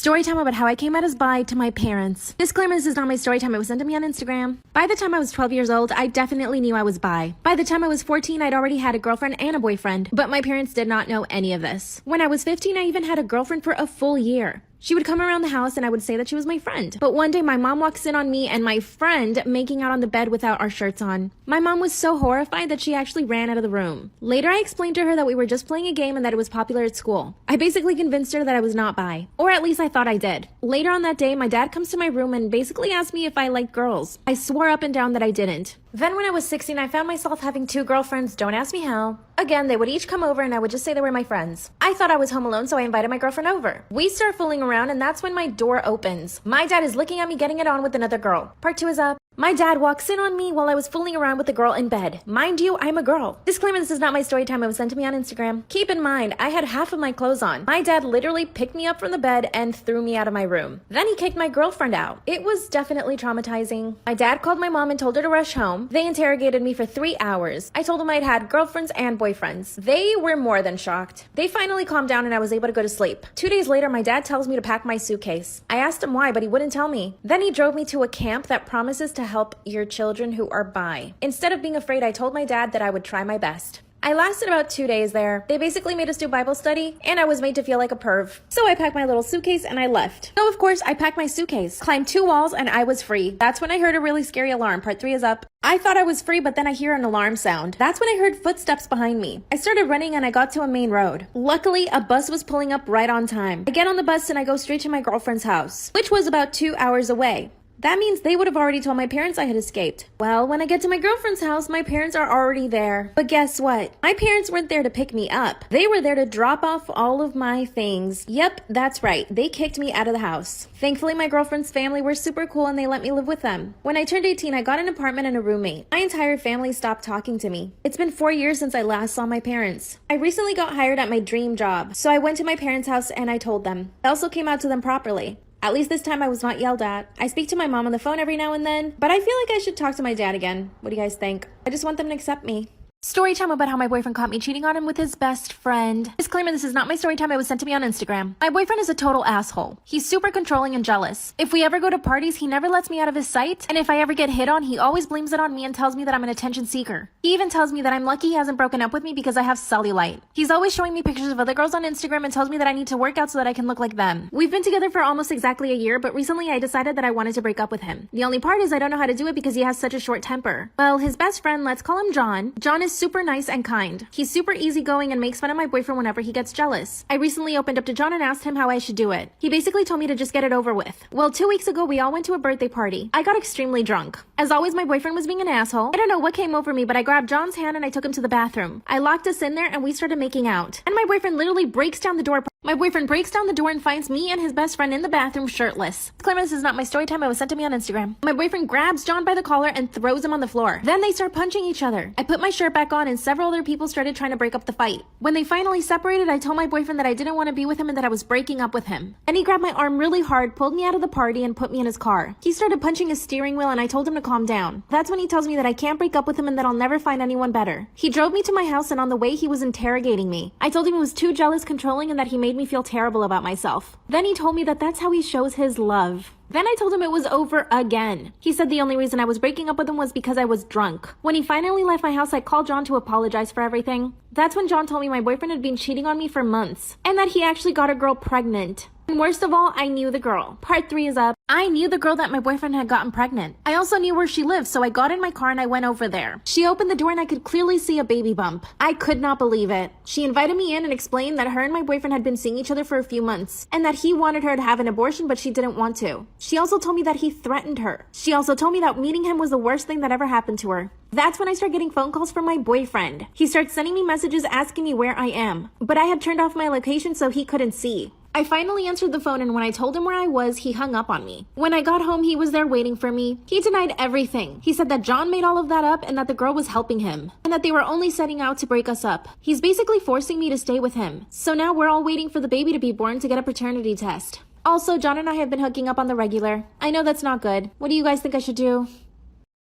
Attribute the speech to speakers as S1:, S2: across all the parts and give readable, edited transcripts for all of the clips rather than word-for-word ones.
S1: Story time about how I came out as bi to my parents. Disclaimer, this is not my story time. It was sent to me on Instagram. By the time I was 12 years old, I definitely knew I was bi. By the time I was 14, I'd already had a girlfriend and a boyfriend, but my parents did not know any of this. When I was 15, I even had a girlfriend for a full year. She would come around the house and I would say that she was my friend. But one day my mom walks in on me and my friend making out on the bed without our shirts on. My mom was so horrified that she actually ran out of the room. Later, I explained to her that we were just playing a game and that it was popular at school. I basically convinced her that I was not bi. Or at least I thought I did. Later on that day, my dad comes to my room and basically asked me if I liked girls. I swore up and down that I didn't. Then when I was 16, I found myself having 2 girlfriends, don't ask me how. Again, they would each come over and I would just say they were my friends. I thought I was home alone, so I invited my girlfriend over. We start fooling around and that's when my door opens. My dad is looking at me getting it on with another girl. Part 2 is up. My dad walks in on me while I was fooling around with the girl in bed. Mind you, I'm a girl. Disclaimer, this is not my story time. It was sent to me on Instagram. Keep in mind, I had half of my clothes on. My dad literally picked me up from the bed and threw me out of my room. Then he kicked my girlfriend out. It was definitely traumatizing. My dad called my mom and told her to rush home. They interrogated me for 3 hours. I told them I'd had girlfriends and boyfriends. They were more than shocked. They finally calmed down and I was able to go to sleep. 2 days later, my dad tells me to pack my suitcase. I asked him why, but he wouldn't tell me. Then he drove me to a camp that promises to help your children who are bi. Instead of being afraid, I told my dad that I would try my best. I lasted about 2 days there. They basically made us do Bible study, and I was made to feel like a perv. So I packed my little suitcase and I left. No, of course, I packed my suitcase, climbed 2 walls, and I was free. That's when I heard a really scary alarm. Part 3 is up. I thought I was free, but then I hear an alarm sound. That's when I heard footsteps behind me. I started running and I got to a main road. Luckily, a bus was pulling up right on time. I get on the bus and I go straight to my girlfriend's house, which was about 2 hours away. That means they would have already told my parents I had escaped. Well, when I get to my girlfriend's house, my parents are already there. But guess what? My parents weren't there to pick me up. They were there to drop off all of my things. Yep, that's right. They kicked me out of the house. Thankfully, my girlfriend's family were super cool and they let me live with them. When I turned 18, I got an apartment and a roommate. My entire family stopped talking to me. It's been 4 years since I last saw my parents. I recently got hired at my dream job, so I went to my parents' house and I told them. I also came out to them properly. At least this time I was not yelled at. I speak to my mom on the phone every now and then, but I feel like I should talk to my dad again. What do you guys think? I just want them to accept me. Story time about how my boyfriend caught me cheating on him with his best friend. Disclaimer, this is not my story time. It was sent to me on Instagram. My boyfriend is a total asshole. He's super controlling and jealous. If we ever go to parties, he never lets me out of his sight. And if I ever get hit on, he always blames it on me and tells me that I'm an attention seeker. He even tells me that I'm lucky he hasn't broken up with me because I have cellulite. He's always showing me pictures of other girls on Instagram and tells me that I need to work out so that I can look like them. We've been together for almost exactly a year, but recently I decided that I wanted to break up with him. The only part is I don't know how to do it because he has such a short temper. Well, his best friend, let's call him John. John is super nice and kind. He's super easygoing and makes fun of my boyfriend whenever he gets jealous. I recently opened up to John and asked him how I should do it. He basically told me to just get it over with. Well, 2 weeks ago, we all went to a birthday party. I got extremely drunk. As always, my boyfriend was being an asshole. I don't know what came over me, but I grabbed John's hand and I took him to the bathroom. I locked us in there and we started making out. And my boyfriend literally breaks down the door. My boyfriend breaks down the door and finds me and his best friend in the bathroom shirtless. Disclaimer, this is not my story time. It was sent to me on Instagram. My boyfriend grabs John by the collar and throws him on the floor. Then they start punching each other. I put my shirt back on and several other people started trying to break up the fight. When they finally separated, I told my boyfriend that I didn't want to be with him and that I was breaking up with him. And he grabbed my arm really hard, pulled me out of the party, and put me in his car. He started punching his steering wheel and I told him to calm down. That's when he tells me that I can't break up with him and that I'll never find anyone better. He drove me to my house and on the way he was interrogating me. I told him he was too jealous, controlling, and that he made me feel terrible about myself. Then he told me that that's how he shows his love. Then I told him it was over again. He said the only reason I was breaking up with him was because I was drunk. When he finally left my house, I called John to apologize for everything. That's when John told me my boyfriend had been cheating on me for months and that he actually got a girl pregnant. And worst of all, I knew the girl. Part 3 is up. I knew the girl that my boyfriend had gotten pregnant. I also knew where she lived, so I got in my car and I went over there. She opened the door and I could clearly see a baby bump. I could not believe it. She invited me in and explained that her and my boyfriend had been seeing each other for a few months and that he wanted her to have an abortion, but she didn't want to. She also told me that he threatened her. She also told me that meeting him was the worst thing that ever happened to her. That's when I started getting phone calls from my boyfriend. He started sending me messages asking me where I am, but I had turned off my location so he couldn't see. I finally answered the phone, and when I told him where I was, he hung up on me. When I got home, he was there waiting for me. He denied everything. He said that John made all of that up and that the girl was helping him, and that they were only setting out to break us up. He's basically forcing me to stay with him. So now we're all waiting for the baby to be born to get a paternity test. Also, John and I have been hooking up on the regular. I know that's not good. What do you guys think I should do?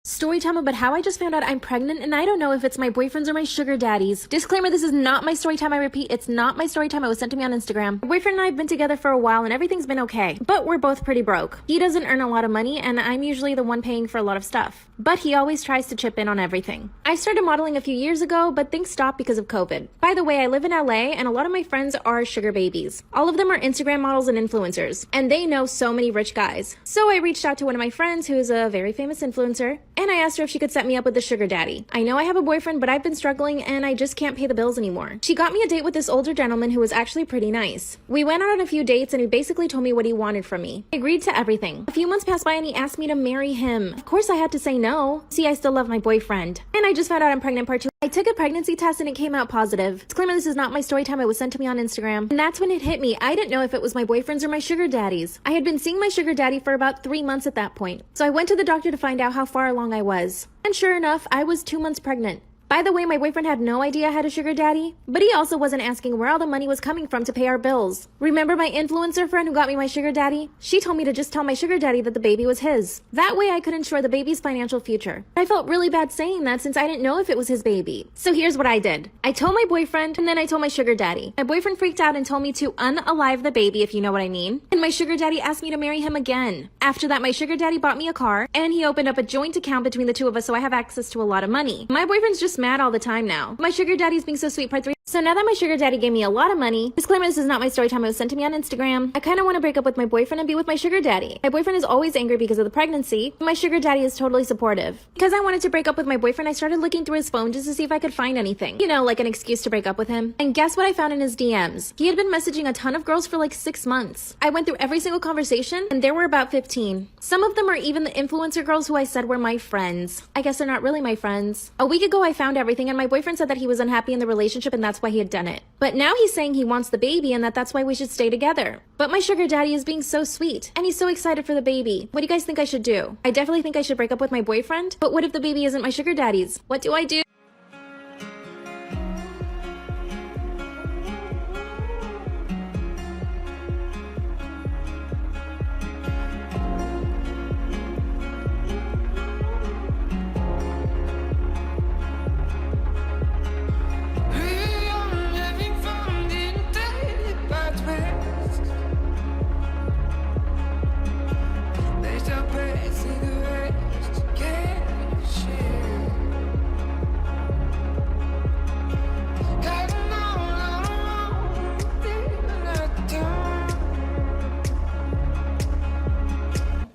S1: Storytime about how I just found out I'm pregnant and I don't know if it's my boyfriend's or my sugar daddy's. Disclaimer, this is not my story time. I repeat, it's not my story time. It was sent to me on Instagram. My boyfriend and I have been together for a while and everything's been okay, but we're both pretty broke. He doesn't earn a lot of money and I'm usually the one paying for a lot of stuff, but he always tries to chip in on everything. I started modeling a few years ago, but things stopped because of COVID. By the way, I live in LA and a lot of my friends are sugar babies. All of them are Instagram models and influencers, and they know so many rich guys. So I reached out to one of my friends who is a very famous influencer, and I asked her if she could set me up with a sugar daddy. I know I have a boyfriend, but I've been struggling and I just can't pay the bills anymore. She got me a date with this older gentleman who was actually pretty nice. We went out on a few dates and he basically told me what he wanted from me. I agreed to everything. A few months passed by and he asked me to marry him. Of course I had to say no. See, I still love my boyfriend. And I just found out I'm pregnant part 2. I took a pregnancy test and it came out positive. Disclaimer, this is not my story time. It was sent to me on Instagram. And that's when it hit me. I didn't know if it was my boyfriend's or my sugar daddy's. I had been seeing my sugar daddy for about 3 months at that point. So I went to the doctor to find out how far along I was. And sure enough, I was 2 months pregnant. By the way, my boyfriend had no idea I had a sugar daddy, but he also wasn't asking where all the money was coming from to pay our bills. Remember my influencer friend who got me my sugar daddy? She told me to just tell my sugar daddy that the baby was his. That way I could ensure the baby's financial future. I felt really bad saying that since I didn't know if it was his baby. So here's what I did. I told my boyfriend and then I told my sugar daddy. My boyfriend freaked out and told me to unalive the baby, if you know what I mean. And my sugar daddy asked me to marry him again. After that, my sugar daddy bought me a car and he opened up a joint account between the two of us so I have access to a lot of money. My boyfriend's just mad all the time now. My sugar daddy's being so sweet, part 3. So now that my sugar daddy gave me a lot of money, disclaimer, this is not my story time. It was sent to me on Instagram. I kind of want to break up with my boyfriend and be with my sugar daddy. My boyfriend is always angry because of the pregnancy. My sugar daddy is totally supportive. Because I wanted to break up with my boyfriend, I started looking through his phone just to see if I could find anything. You know, like an excuse to break up with him. And guess what I found in his DMs? He had been messaging a ton of girls for like 6 months. I went through every single conversation and there were about 15. Some of them are even the influencer girls who I said were my friends. I guess they're not really my friends. A week ago, I found everything and my boyfriend said that he was unhappy in the relationship and that's why he had done it. But now he's saying he wants the baby and that's why we should stay together. But my sugar daddy is being so sweet and he's so excited for the baby. What do you guys think I should do? I definitely think I should break up with my boyfriend, but what if the baby isn't my sugar daddy's? What do I do?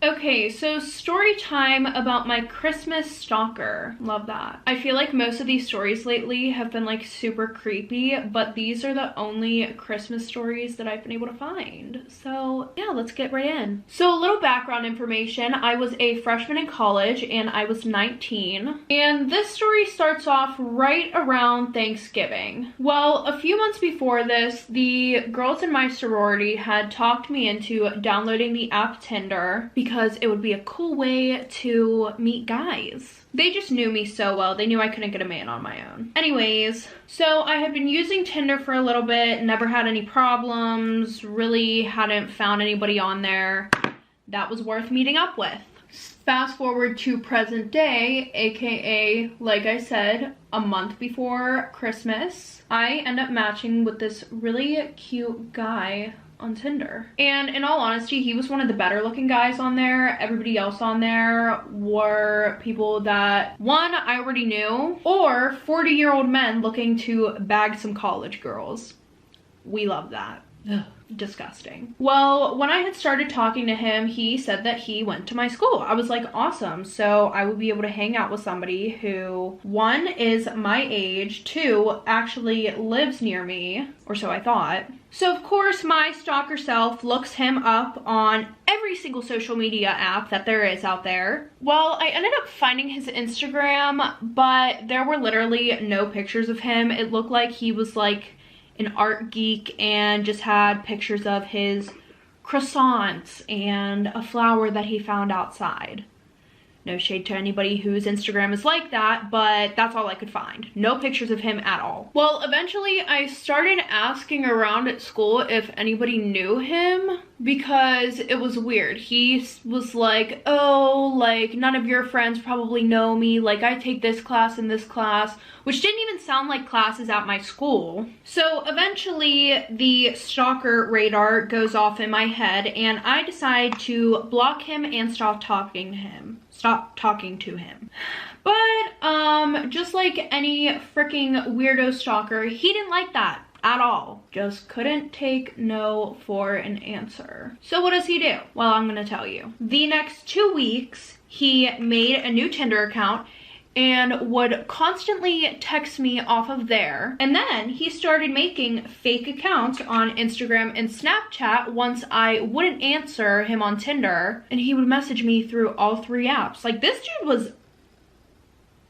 S2: Okay, so story time about my Christmas stalker. Love that. I feel like most of these stories lately have been like super creepy, but these are the only Christmas stories that I've been able to find. So yeah, let's get right in. So a little background information. I was a freshman in college and I was 19. And this story starts off right around Thanksgiving. Well, a few months before this, the girls in my sorority had talked me into downloading the app Tinder because it would be a cool way to meet guys. They just knew me so well. They knew I couldn't get a man on my own. Anyways, so I had been using Tinder for a little bit, never had any problems, really hadn't found anybody on there that was worth meeting up with. Fast forward to present day, aka, like I said, a month before Christmas, I end up matching with this really cute guy on Tinder. And in all honesty, he was one of the better looking guys on there. Everybody else on there were people that, one, I already knew, or 40-year-old men looking to bag some college girls. We love that. Ugh. Disgusting. Well, when I had started talking to him, he said that he went to my school. I was like, awesome. So I would be able to hang out with somebody who, one, is my age, two, actually lives near me, or so I thought. So of course my stalker self looks him up on every single social media app that there is out there. Well, I ended up finding his Instagram, but there were literally no pictures of him. It looked like he was like an art geek and just had pictures of his croissants and a flower that he found outside. No shade to anybody whose Instagram is like that, but that's all I could find. No pictures of him at all. Well, eventually I started asking around at school if anybody knew him, because it was weird. He was like, oh, like, none of your friends probably know me. Like, I take this class and this class, which didn't even sound like classes at my school. So eventually the stalker radar goes off in my head and I decide to block him and stop talking to him. But just like any freaking weirdo stalker, he didn't like that at all. Just couldn't take no for an answer. So what does he do? Well, I'm gonna tell you. The next 2 weeks, he made a new Tinder account and would constantly text me off of there. And then he started making fake accounts on Instagram and Snapchat once I wouldn't answer him on Tinder, and he would message me through all 3 apps. Like, this dude was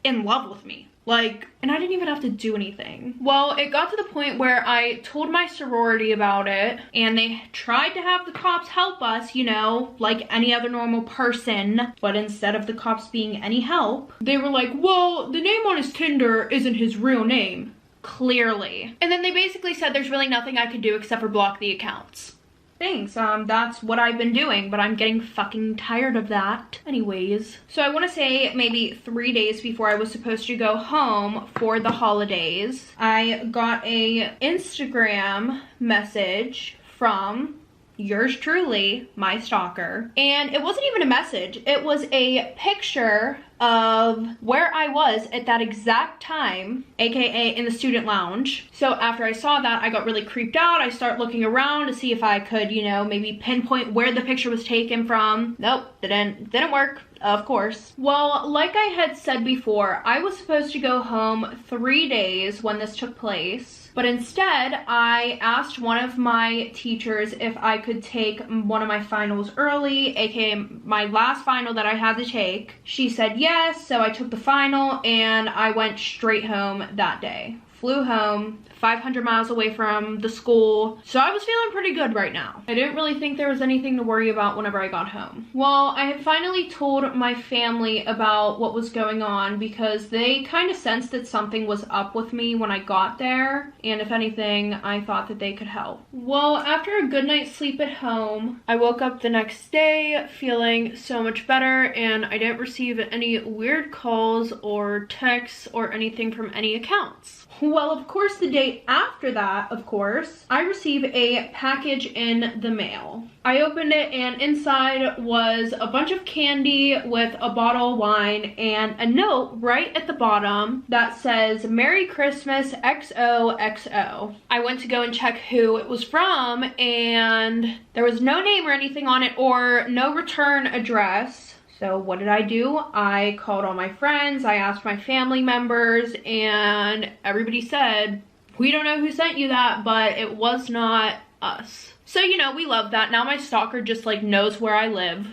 S2: in love with me. Like, and I didn't even have to do anything. Well, it got to the point where I told my sorority about it, and they tried to have the cops help us, you know, like any other normal person. But instead of the cops being any help, they were like, well, the name on his Tinder isn't his real name. Clearly. And then they basically said there's really nothing I could do except for block the accounts. Thanks, that's what I've been doing, but I'm getting fucking tired of that. Anyways, so I want to say maybe 3 days before I was supposed to go home for the holidays, I got a Instagram message from yours truly, my stalker. And it wasn't even a message. It was a picture of where I was at that exact time, aka in the student lounge. So after I saw that, I got really creeped out. I start looking around to see if I could, you know, maybe pinpoint where the picture was taken from. Nope, didn't work. Of course. Well, like I had said before, I was supposed to go home 3 days when this took place. But instead, I asked one of my teachers if I could take one of my finals early, aka my last final that I had to take. She said yes, so I took the final and I went straight home that day. Flew home, 500 miles away from the school. So I was feeling pretty good right now. I didn't really think there was anything to worry about whenever I got home. Well, I had finally told my family about what was going on because they kind of sensed that something was up with me when I got there. And if anything, I thought that they could help. Well, after a good night's sleep at home, I woke up the next day feeling so much better, and I didn't receive any weird calls or texts or anything from any accounts. Well, of course, the day after that, of course, I received a package in the mail. I opened it and inside was a bunch of candy with a bottle of wine and a note right at the bottom that says, Merry Christmas XOXO. I went to go and check who it was from, and there was no name or anything on it or no return address. So what did I do? I called all my friends, I asked my family members, and everybody said, we don't know who sent you that, but it was not us. So, you know, we love that. Now my stalker just like knows where I live.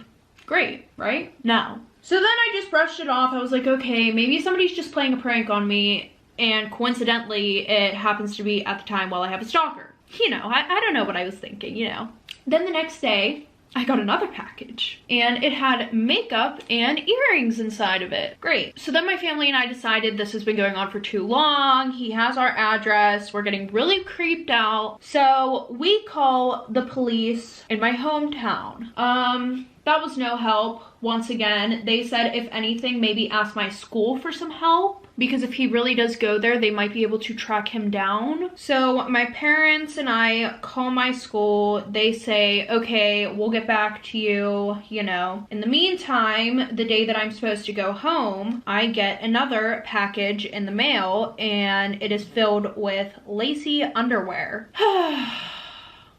S2: Great, right? No. So then I just brushed it off. I was like, okay, maybe somebody's just playing a prank on me, and coincidentally, it happens to be at the time while I have a stalker. You know, I don't know what I was thinking, you know. Then the next day, I got another package and it had makeup and earrings inside of it. Great. So then my family and I decided this has been going on for too long. He has our address. We're getting really creeped out. So we call the police in my hometown. That was no help. Once again, they said if anything, maybe ask my school for some help, because if he really does go there, they might be able to track him down. So my parents and I call my school. They say, okay, we'll get back to you, you know. In the meantime, the day that I'm supposed to go home, I get another package in the mail and it is filled with lacy underwear.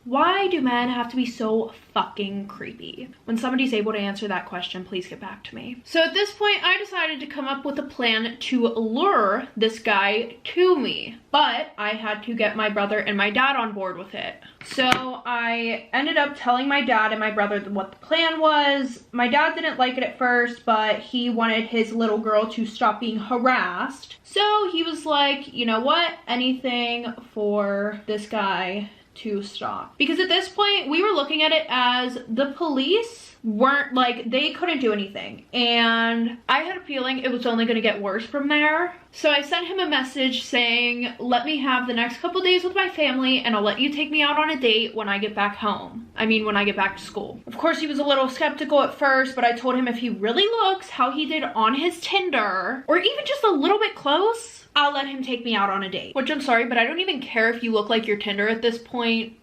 S2: Why do men have to be so fucking creepy? When somebody's able to answer that question, please get back to me. So at this point, I decided to come up with a plan to lure this guy to me. But I had to get my brother and my dad on board with it. So I ended up telling my dad and my brother what the plan was. My dad didn't like it at first, but he wanted his little girl to stop being harassed. So he was like, you know what? Anything for this guy to stalk. Because at this point, we were looking at it as the police weren't, like, they couldn't do anything. And I had a feeling it was only going to get worse from there. So I sent him a message saying, let me have the next couple days with my family and I'll let you take me out on a date when I get back home. I mean, when I get back to school. Of course, he was a little skeptical at first, but I told him if he really looks how he did on his Tinder, or even just a little bit close, I'll let him take me out on a date. Which, I'm sorry, but I don't even care if you look like your Tinder at this point.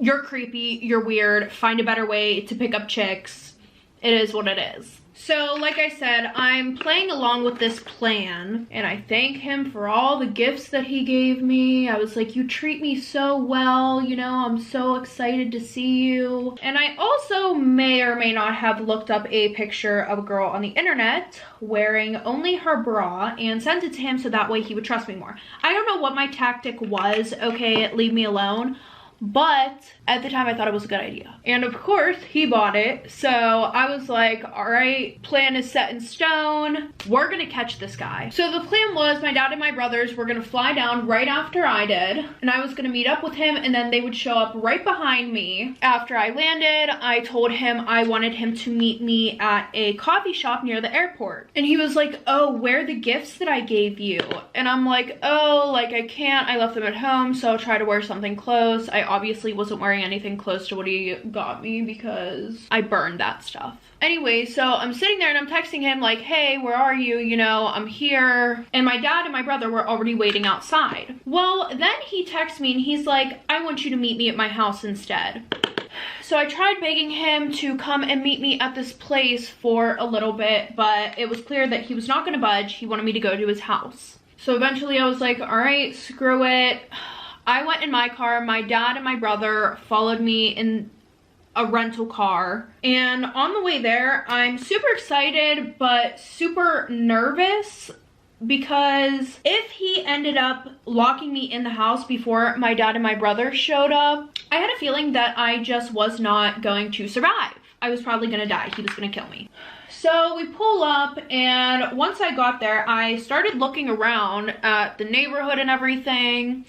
S2: You're creepy, you're weird, find a better way to pick up chicks. It is what it is. So, like I said, I'm playing along with this plan, and I thank him for all the gifts that he gave me. I was like, you treat me so well, you know, I'm so excited to see you. And I also may or may not have looked up a picture of a girl on the internet wearing only her bra and sent it to him so that way he would trust me more. I don't know what my tactic was, okay, leave me alone. But at the time I thought it was a good idea. And of course he bought it. So I was like, all right, plan is set in stone. We're gonna catch this guy. So the plan was my dad and my brothers were gonna fly down right after I did. And I was gonna meet up with him and then they would show up right behind me. After I landed, I told him I wanted him to meet me at a coffee shop near the airport. And he was like, oh, where are the gifts that I gave you? And I'm like, oh, like I can't, I left them at home, so I'll try to wear something close. I obviously wasn't wearing anything close to what he got me because I burned that stuff. Anyway, so I'm sitting there and I'm texting him like, hey, where are you? You know, I'm here. And my dad and my brother were already waiting outside. Well, then he texts me and he's like, I want you to meet me at my house instead. So I tried begging him to come and meet me at this place for a little bit, but it was clear that he was not gonna budge. He wanted me to go to his house. So eventually I was like, all right, screw it. I went in my car, my dad and my brother followed me in a rental car. And on the way there, I'm super excited, but super nervous because if he ended up locking me in the house before my dad and my brother showed up, I had a feeling that I just was not going to survive. I was probably gonna die. He was gonna kill me. So we pull up, and once I got there, I started looking around at the neighborhood and everything.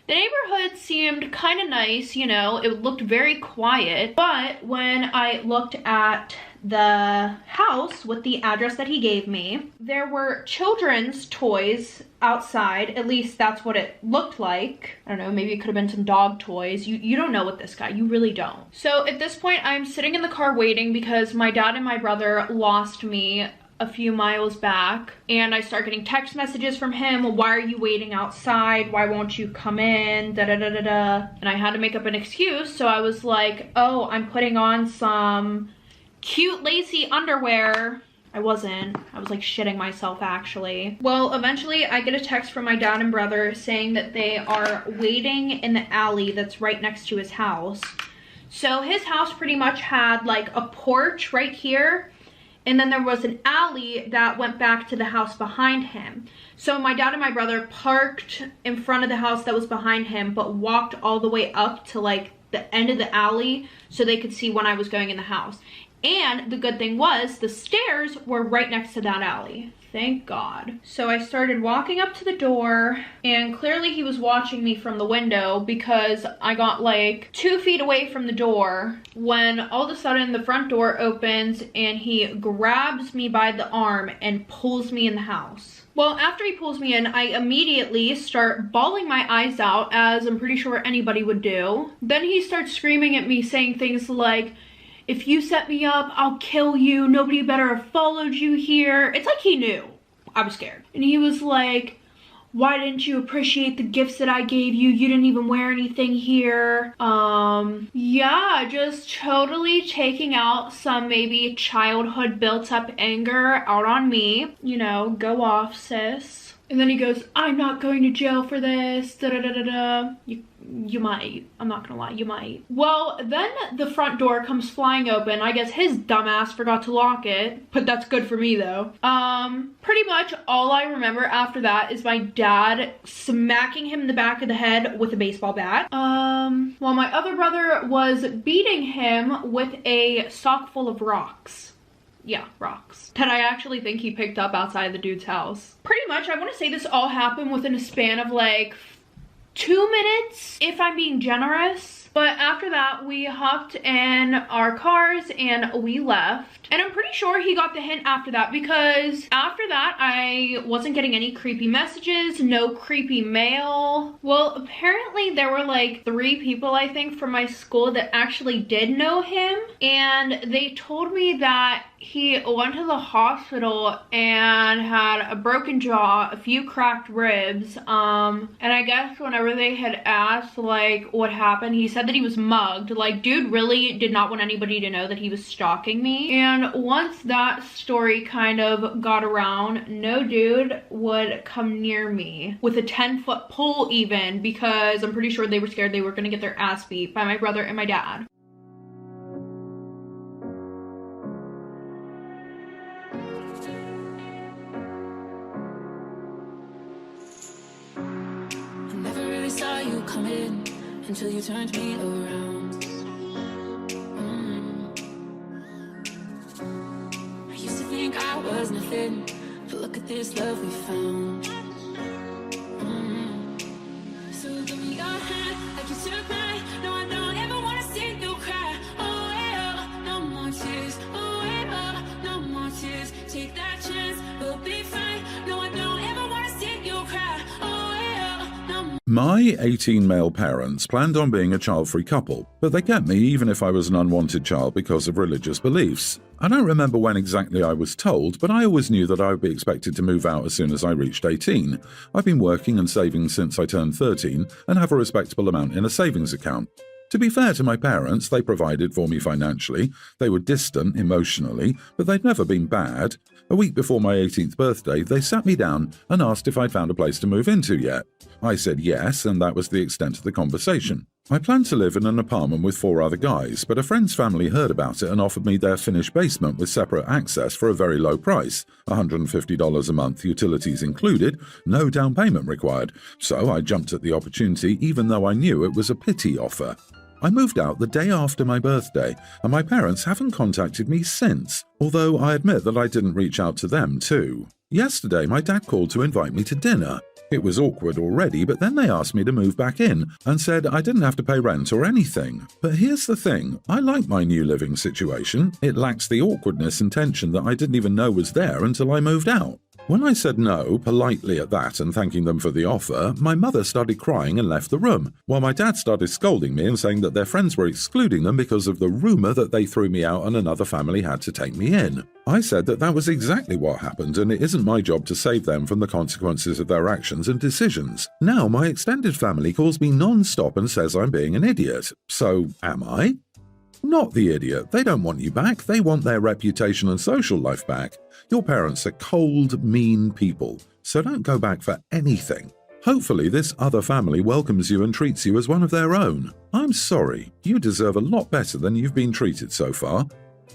S2: The neighborhood seemed kind of nice, you know, it looked very quiet, but when I looked at the house with the address that he gave me, there were children's toys outside. At least that's what it looked like. I don't know, maybe it could have been some dog toys. You don't know with this guy, you really don't. So at this point, I'm sitting in the car waiting because my dad and my brother lost me a few miles back, and I start getting text messages from him. Why are you waiting outside? Why won't you come in? Da da da da da. And I had to make up an excuse, so I was like, oh, I'm putting on some cute lacy underwear. I wasn't. I was like shitting myself actually. Well, eventually I get a text from my dad and brother saying that they are waiting in the alley that's right next to his house. So his house pretty much had like a porch right here, and then there was an alley that went back to the house behind him. So my dad and my brother parked in front of the house that was behind him, but walked all the way up to like the end of the alley so they could see when I was going in the house. And the good thing was the stairs were right next to that alley. Thank God. So I started walking up to the door, and clearly he was watching me from the window because I got like 2 feet away from the door when all of a sudden the front door opens and he grabs me by the arm and pulls me in the house. Well, after he pulls me in, I immediately start bawling my eyes out, as I'm pretty sure anybody would do. Then he starts screaming at me, saying things like, if you set me up, I'll kill you. Nobody better have followed you here. It's like he knew I was scared. And he was like, why didn't you appreciate the gifts that I gave you? You didn't even wear anything here. Yeah, just totally taking out some maybe childhood built up anger out on me. You know, go off, sis. And then he goes, I'm not going to jail for this. Da da da da da. You might. I'm not gonna lie, you might. Well, then the front door comes flying open. I guess his dumbass forgot to lock it, but that's good for me though. Pretty much all I remember after that is my dad smacking him in the back of the head with a baseball bat. While my other brother was beating him with a sock full of rocks. Yeah, rocks. That I actually think he picked up outside the dude's house. Pretty much, I want to say this all happened within a span of like 2 minutes if I'm being generous. But after that, we hopped in our cars and we left. And I'm pretty sure he got the hint after that, because after that, I wasn't getting any creepy messages, no creepy mail. Well, apparently there were like 3 people, I think, from my school that actually did know him. And they told me that he went to the hospital and had a broken jaw, a few cracked ribs. And I guess whenever they had asked like what happened, he said that he was mugged. Like, dude really did not want anybody to know that he was stalking me. And once that story kind of got around, no dude would come near me with a 10-foot pole even, because I'm pretty sure they were scared they were gonna get their ass beat by my brother and my dad.
S3: Saw you coming until you turned me around. I used to think I was nothing, but look at this love we found. So give me your hand like you took mine. No, I don't ever wanna see you cry. Oh, yeah, no more tears. Oh, yeah, no more tears. Take that chance, we'll be fine. No, I don't ever wanna see you cry. Oh, yeah, no more.
S4: My 18 male parents planned on being a child-free couple, but they kept me even if I was an unwanted child because of religious beliefs. I don't remember when exactly I was told, but I always knew that I would be expected to move out as soon as I reached 18. I've been working and saving since I turned 13 and have a respectable amount in a savings account. To be fair to my parents, they provided for me financially. They were distant emotionally, but they'd never been bad. A week before my 18th birthday, they sat me down and asked if I'd found a place to move into yet. I said yes, and that was the extent of the conversation. I planned to live in an apartment with 4 other guys, but a friend's family heard about it and offered me their finished basement with separate access for a very low price, $150 a month, utilities included, no down payment required. So I jumped at the opportunity even though I knew it was a pity offer. I moved out the day after my birthday, and my parents haven't contacted me since, although I admit that I didn't reach out to them too. Yesterday, my dad called to invite me to dinner. It was awkward already, but then they asked me to move back in and said I didn't have to pay rent or anything. But here's the thing, I like my new living situation. It lacks the awkwardness and tension that I didn't even know was there until I moved out. When I said no, politely at that and thanking them for the offer, my mother started crying and left the room, while my dad started scolding me and saying that their friends were excluding them because of the rumour that they threw me out and another family had to take me in. I said that that was exactly what happened and it isn't my job to save them from the consequences of their actions and decisions. Now my extended family calls me non-stop and says I'm being an idiot. So, am I? Not the idiot. They don't want you back. They want their reputation and social life back. Your parents are cold, mean people, so don't go back for anything. Hopefully this other family welcomes you and treats you as one of their own. I'm sorry, you deserve a lot better than you've been treated so far.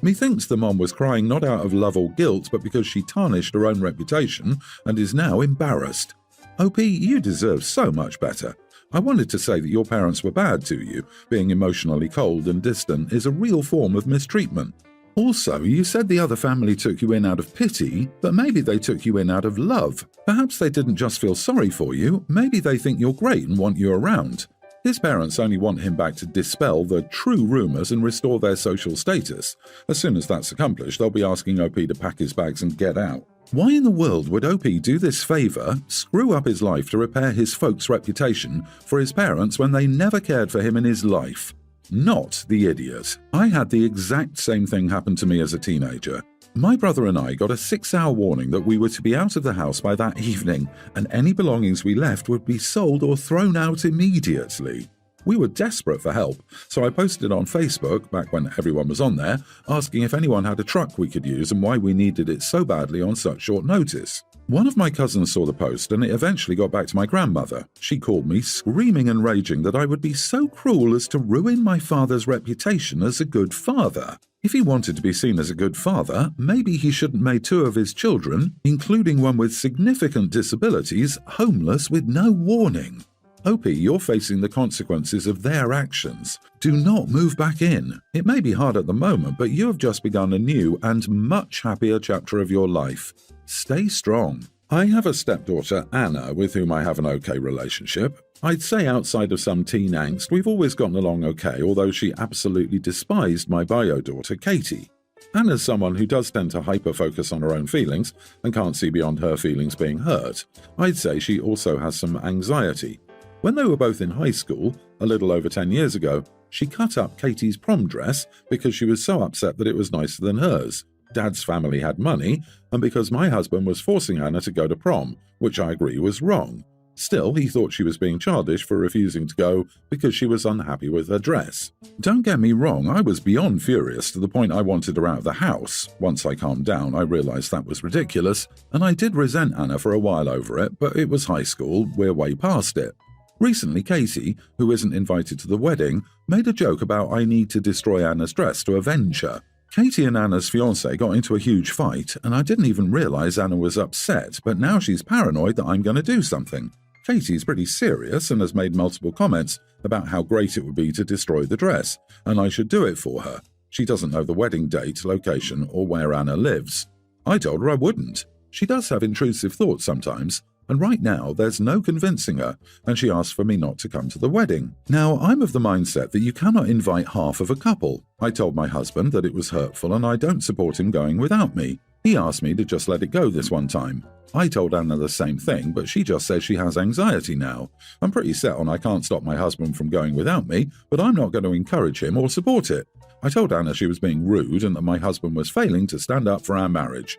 S4: Methinks the mom was crying not out of love or guilt, but because she tarnished her own reputation and is now embarrassed. OP, you deserve so much better. I wanted to say that your parents were bad to you. Being emotionally cold and distant is a real form of mistreatment. Also, you said the other family took you in out of pity, but maybe they took you in out of love. Perhaps they didn't just feel sorry for you, maybe they think you're great and want you around. His parents only want him back to dispel the true rumours and restore their social status. As soon as that's accomplished, they'll be asking OP to pack his bags and get out. Why in the world would OP do this favour, screw up his life to repair his folks' reputation for his parents when they never cared for him in his life? Not the idiot. I had the exact same thing happen to me as a teenager. My brother and I got a 6-hour warning that we were to be out of the house by that evening, and any belongings we left would be sold or thrown out immediately. We were desperate for help, so I posted on Facebook, back when everyone was on there, asking if anyone had a truck we could use and why we needed it so badly on such short notice. One of my cousins saw the post and it eventually got back to my grandmother. She called me, screaming and raging that I would be so cruel as to ruin my father's reputation as a good father. If he wanted to be seen as a good father, maybe he shouldn't make 2 of his children, including one with significant disabilities, homeless with no warning. OP, you're facing the consequences of their actions. Do not move back in. It may be hard at the moment, but you have just begun a new and much happier chapter of your life. Stay strong. I have a stepdaughter, Anna, with whom I have an okay relationship. I'd say outside of some teen angst, we've always gotten along okay, although she absolutely despised my bio daughter, Katie. Anna's someone who does tend to hyper-focus on her own feelings and can't see beyond her feelings being hurt. I'd say she also has some anxiety. When they were both in high school, a little over 10 years ago, she cut up Katie's prom dress because she was so upset that it was nicer than hers. Dad's family had money, and because my husband was forcing Anna to go to prom, which I agree was wrong. Still, he thought she was being childish for refusing to go because she was unhappy with her dress. Don't get me wrong, I was beyond furious to the point I wanted her out of the house. Once I calmed down, I realized that was ridiculous, and I did resent Anna for a while over it, but it was high school, we're way past it. Recently, Katie, who isn't invited to the wedding, made a joke about I need to destroy Anna's dress to avenge her. Katie and Anna's fiancé got into a huge fight, and I didn't even realize Anna was upset, but now she's paranoid that I'm going to do something. Katie's pretty serious and has made multiple comments about how great it would be to destroy the dress, and I should do it for her. She doesn't know the wedding date, location, or where Anna lives. I told her I wouldn't. She does have intrusive thoughts sometimes, and right now there's no convincing her, and she asked for me not to come to the wedding. Now, I'm of the mindset that you cannot invite half of a couple. I told my husband that it was hurtful and I don't support him going without me. He asked me to just let it go this one time. I told Anna the same thing, but she just says she has anxiety now. I'm pretty set on I can't stop my husband from going without me, but I'm not going to encourage him or support it. I told Anna she was being rude and that my husband was failing to stand up for our marriage.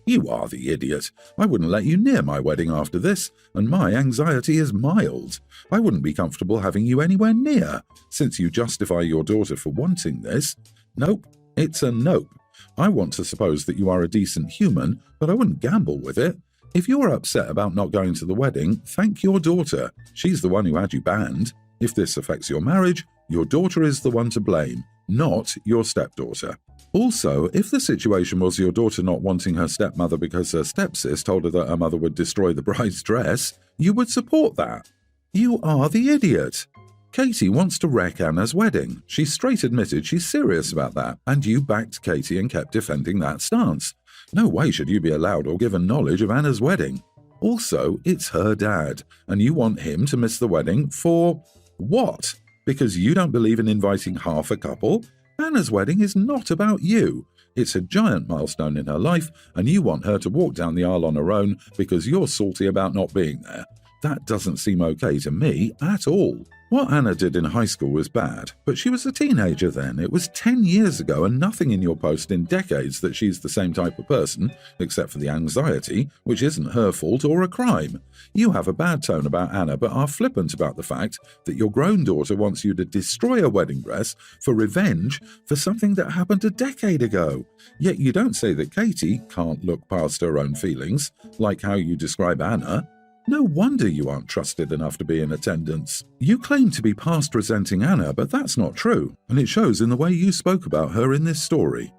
S4: You are the idiot. I wouldn't let you near my wedding after this, and my anxiety is mild. I wouldn't be comfortable having you anywhere near, since you justify your daughter for wanting this. Nope, it's a nope. I want to suppose that you are a decent human, but I wouldn't gamble with it. If you're upset about not going to the wedding, thank your daughter. She's the one who had you banned. If this affects your marriage, your daughter is the one to blame, not your stepdaughter. Also, if the situation was your daughter not wanting her stepmother because her stepsis told her that her mother would destroy the bride's dress, you would support that. You are the idiot. Katie wants to wreck Anna's wedding. She straight admitted she's serious about that, and you backed Katie and kept defending that stance. No way should you be allowed or given knowledge of Anna's wedding. Also, it's her dad, and you want him to miss the wedding for what? Because you don't believe in inviting half a couple? Anna's wedding is not about you. It's a giant milestone in her life, and you want her to walk down the aisle on her own because you're salty about not being there. That doesn't seem okay to me at all. What Anna did in high school was bad, but she was a teenager then. It was 10 years ago, and nothing in your post in decades that she's the same type of person, except for the anxiety, which isn't her fault or a crime. You have a bad tone about Anna, but are flippant about the fact that your grown daughter wants you to destroy a wedding dress for revenge for something that happened a decade ago. Yet you don't say that Katie can't look past her own feelings, like how you describe Anna. No wonder you aren't trusted enough to be in attendance. You claim to be past resenting Anna, but that's not true, and it shows in the way you spoke about her in this story.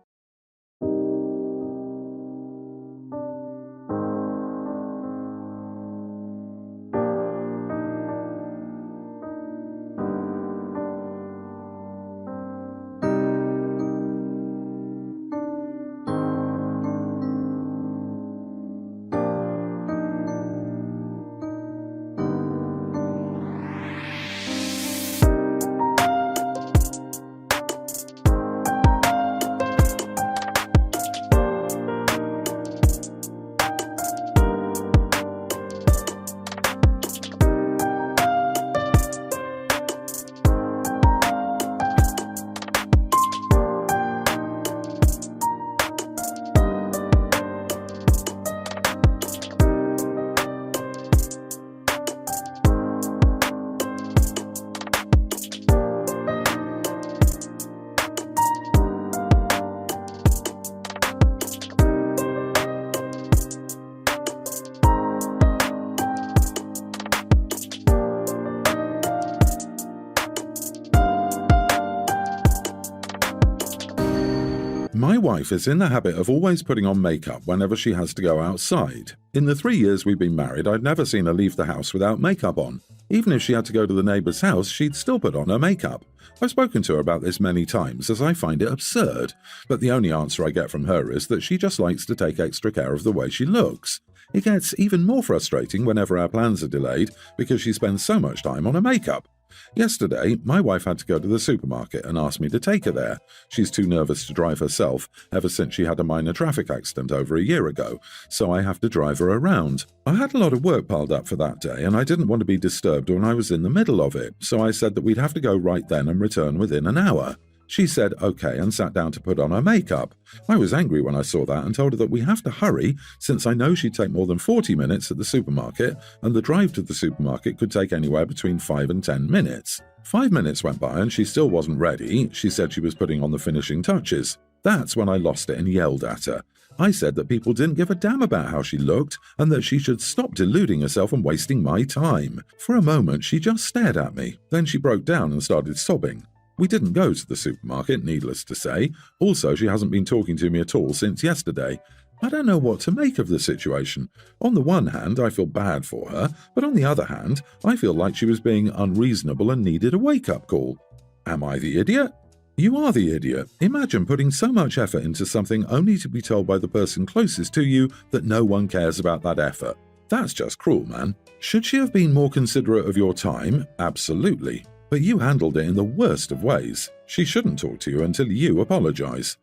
S4: My wife is in the habit of always putting on makeup whenever she has to go outside. In the 3 years we've been married, I'd never seen her leave the house without makeup on. Even if she had to go to the neighbour's house, she'd still put on her makeup. I've spoken to her about this many times as I find it absurd, but the only answer I get from her is that she just likes to take extra care of the way she looks. It gets even more frustrating whenever our plans are delayed because she spends so much time on her makeup. Yesterday, my wife had to go to the supermarket and asked me to take her there. She's too nervous to drive herself ever since she had a minor traffic accident over a year ago, so I have to drive her around. I had a lot of work piled up for that day and I didn't want to be disturbed when I was in the middle of it, so I said that we'd have to go right then and return within an hour. She said okay and sat down to put on her makeup. I was angry when I saw that and told her that we have to hurry since I know she'd take more than 40 minutes at the supermarket and the drive to the supermarket could take anywhere between 5 and 10 minutes. 5 minutes went by and she still wasn't ready. She said she was putting on the finishing touches. That's when I lost it and yelled at her. I said that people didn't give a damn about how she looked and that she should stop deluding herself and wasting my time. For a moment, she just stared at me. Then she broke down and started sobbing. We didn't go to the supermarket, needless to say. Also, she hasn't been talking to me at all since yesterday. I don't know what to make of the situation. On the one hand, I feel bad for her, but on the other hand, I feel like she was being unreasonable and needed a wake-up call. Am I the idiot? You are the idiot. Imagine putting so much effort into something only to be told by the person closest to you that no one cares about that effort. That's just cruel, man. Should she have been more considerate of your time? Absolutely. But you handled it in the worst of ways. She shouldn't talk to you until you apologize.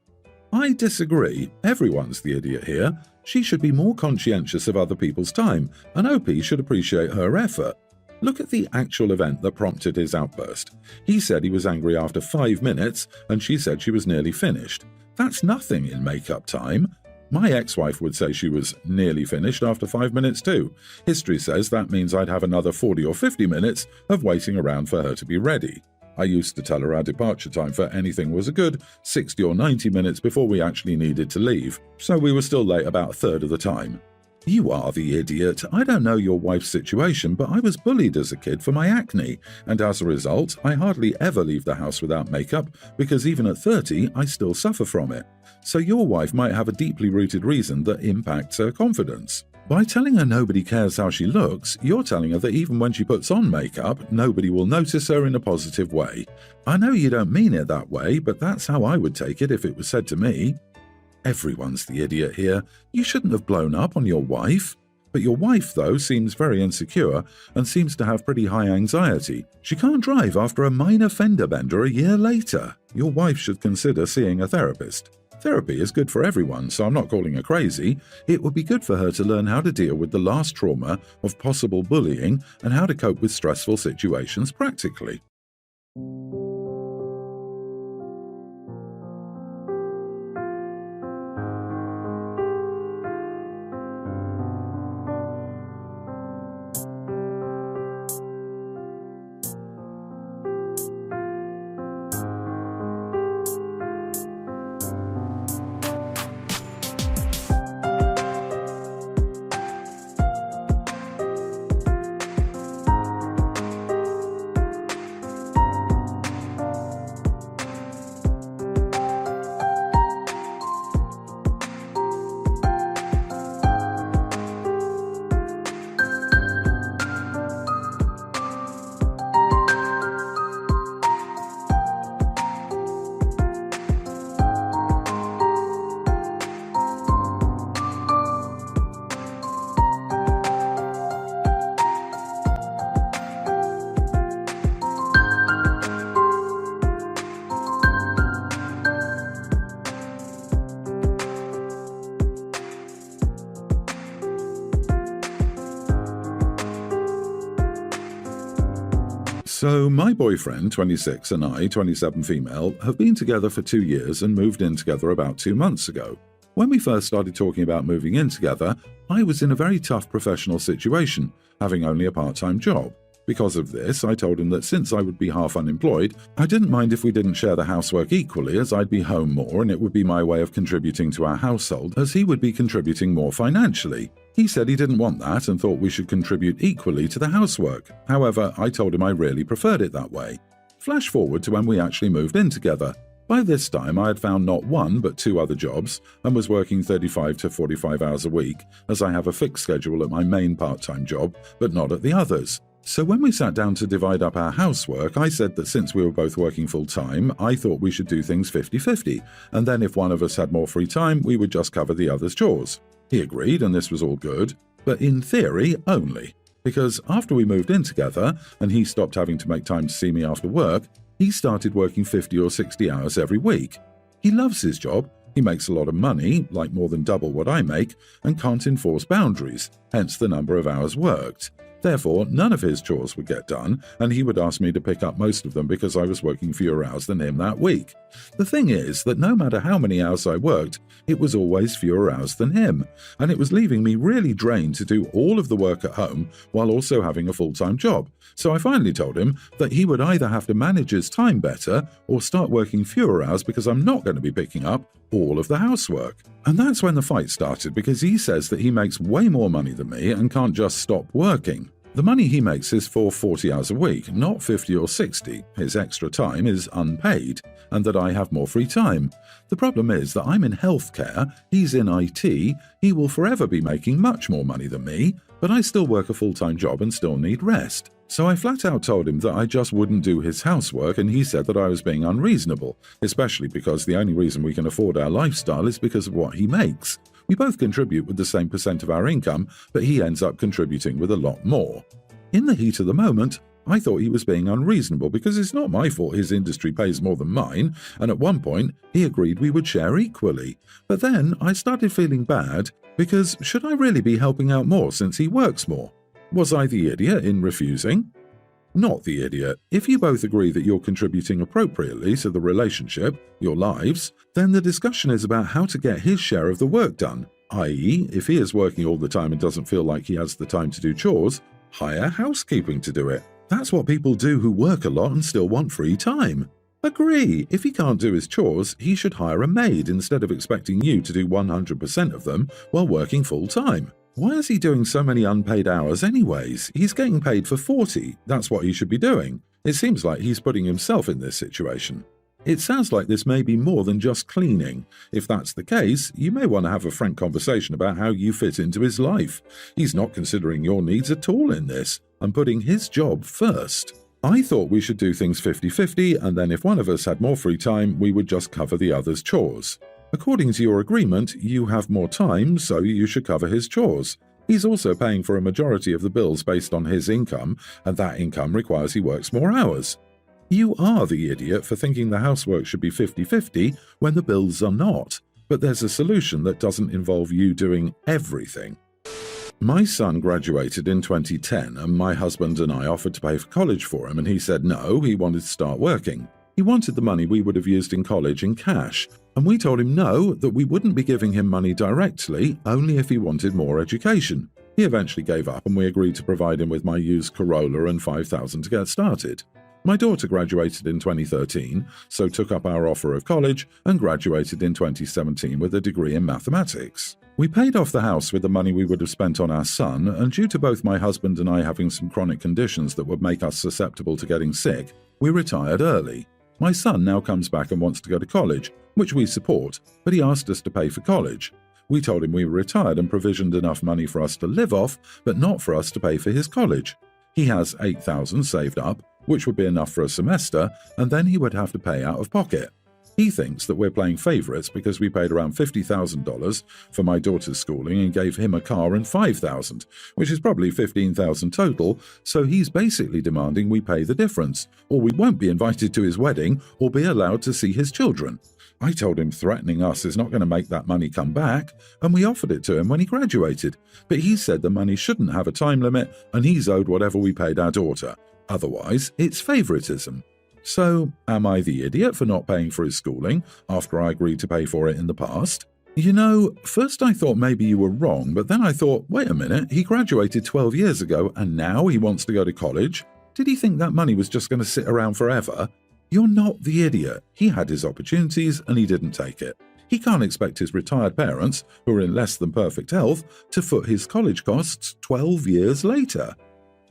S4: I disagree. Everyone's the idiot here. She should be more conscientious of other people's time, and OP should appreciate her effort. Look at the actual event that prompted his outburst. He said he was angry after 5 minutes, and she said she was nearly finished. That's nothing in makeup time. My ex-wife would say she was nearly finished after 5 minutes too. History says that means I'd have another 40 or 50 minutes of waiting around for her to be ready. I used to tell her our departure time for anything was a good 60 or 90 minutes before we actually needed to leave, so we were still late about a third of the time. You are the idiot. I don't know your wife's situation, but I was bullied as a kid for my acne, and as a result, I hardly ever leave the house without makeup because even at 30, I still suffer from it. So your wife might have a deeply rooted reason that impacts her confidence. By telling her nobody cares how she looks, you're telling her that even when she puts on makeup, nobody will notice her in a positive way. I know you don't mean it that way, but that's how I would take it if it was said to me. Everyone's the idiot here. You shouldn't have blown up on your wife. But your wife, though, seems very insecure and seems to have pretty high anxiety. She can't drive after a minor fender bender a year later. Your wife should consider seeing a therapist. Therapy is good for everyone, so I'm not calling her crazy. It would be good for her to learn how to deal with the last trauma of possible bullying and how to cope with stressful situations practically. So my boyfriend, 26, and I, 27 female, have been together for 2 years and moved in together about 2 months ago. When we first started talking about moving in together, I was in a very tough professional situation, having only a part-time job. Because of this, I told him that since I would be half unemployed, I didn't mind if we didn't share the housework equally, as I'd be home more and it would be my way of contributing to our household, as he would be contributing more financially. He said he didn't want that and thought we should contribute equally to the housework. However, I told him I really preferred it that way. Flash forward to when we actually moved in together. By this time, I had found not one but 2 other jobs and was working 35 to 45 hours a week, as I have a fixed schedule at my main part-time job, but not at the others. So when we sat down to divide up our housework, I said that since we were both working full-time, I thought we should do things 50-50, and then if one of us had more free time, we would just cover the other's chores. He agreed, and this was all good. but in theory only. Because after we moved in together and he stopped having to make time to see me after work, he started working 50 or 60 hours every week. He loves his job, he makes a lot of money, like more than double what I make, and can't enforce boundaries, hence the number of hours worked. Therefore, none of his chores would get done, and he would ask me to pick up most of them because I was working fewer hours than him that week. The thing is that no matter how many hours I worked, it was always fewer hours than him, and it was leaving me really drained to do all of the work at home while also having a full-time job. So I finally told him that he would either have to manage his time better or start working fewer hours because I'm not going to be picking up all of the housework. And that's when the fight started, because he says that he makes way more money than me and can't just stop working. The money he makes is for 40 hours a week, not 50 or 60. His extra time is unpaid, and that I have more free time. The problem is that I'm in healthcare, he's in IT, he will forever be making much more money than me, but I still work a full-time job and still need rest. So I flat out told him that I just wouldn't do his housework, and he said that I was being unreasonable, especially because the only reason we can afford our lifestyle is because of what he makes. We both contribute with the same percent of our income, but he ends up contributing with a lot more. In the heat of the moment, I thought he was being unreasonable because it's not my fault his industry pays more than mine, and at one point he agreed we would share equally. But then I started feeling bad because should I really be helping out more since he works more? Was I the idiot in refusing? Not the idiot. If you both agree that you're contributing appropriately to the relationship, your lives, then the discussion is about how to get his share of the work done, i.e., if he is working all the time and doesn't feel like he has the time to do chores, hire housekeeping to do it. That's what people do who work a lot and still want free time. Agree, if he can't do his chores, he should hire a maid instead of expecting you to do 100% of them while working full-time. Why is he doing so many unpaid hours anyways? He's getting paid for 40. That's what he should be doing. It seems like he's putting himself in this situation. It sounds like this may be more than just cleaning. If that's the case, you may want to have a frank conversation about how you fit into his life. He's not considering your needs at all in this, and putting his job first. I thought we should do things 50-50, and then if one of us had more free time, we would just cover the other's chores. According to your agreement, you have more time, so you should cover his chores. He's also paying for a majority of the bills based on his income, and that income requires he works more hours. You are the idiot for thinking the housework should be 50-50 when the bills are not, but there's a solution that doesn't involve you doing everything. My son graduated in 2010, and my husband and I offered to pay for college for him, and he said no, he wanted to start working. He wanted the money we would have used in college in cash, and we told him no, that we wouldn't be giving him money directly, only if he wanted more education. He eventually gave up, and we agreed to provide him with my used Corolla and $5,000 to get started. My daughter graduated in 2013, so took up our offer of college and graduated in 2017 with a degree in mathematics. We paid off the house with the money we would have spent on our son, and due to both my husband and I having some chronic conditions that would make us susceptible to getting sick, we retired early. My son now comes back and wants to go to college, which we support, but he asked us to pay for college. We told him we were retired and provisioned enough money for us to live off, but not for us to pay for his college. He has $8,000 saved up, which would be enough for a semester, and then he would have to pay out of pocket. He thinks that we're playing favourites because we paid around $50,000 for my daughter's schooling and gave him a car and $5,000, which is probably $15,000 total, so he's basically demanding we pay the difference, or we won't be invited to his wedding or be allowed to see his children. I told him threatening us is not going to make that money come back, and we offered it to him when he graduated, but he said the money shouldn't have a time limit and he's owed whatever we paid our daughter. Otherwise, it's favouritism. So, am I the idiot for not paying for his schooling after I agreed to pay for it in the past? You know, first I thought maybe you were wrong, but then I thought, wait a minute, he graduated 12 years ago and now he wants to go to college? Did he think that money was just going to sit around forever? You're not the idiot. He had his opportunities and he didn't take it. He can't expect his retired parents, who are in less than perfect health, to foot his college costs 12 years later.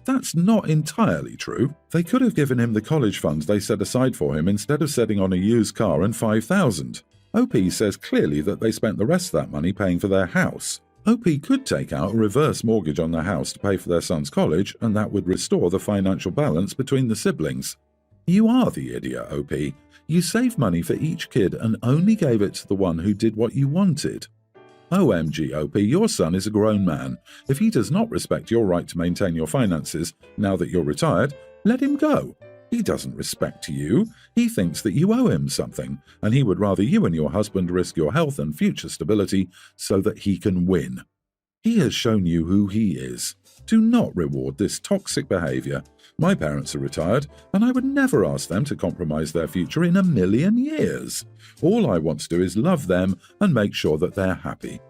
S4: That's not entirely true. They could have given him the college funds they set aside for him instead of setting on a used car and $5,000. OP says clearly that they spent the rest of that money paying for their house. OP could take out a reverse mortgage on their house to pay for their son's college, and that would restore the financial balance between the siblings. You are the idiot, OP. You saved money for each kid and only gave it to the one who did what you wanted. OMG, OP, your son is a grown man. If he does not respect your right to maintain your finances now that you're retired, let him go. He doesn't respect you. He thinks that you owe him something, and he would rather you and your husband risk your health and future stability so that he can win. He has shown you who he is. Do not reward this toxic behavior. My parents are retired, and I would never ask them to compromise their future in a million years. All I want to do is love them and make sure that they're happy.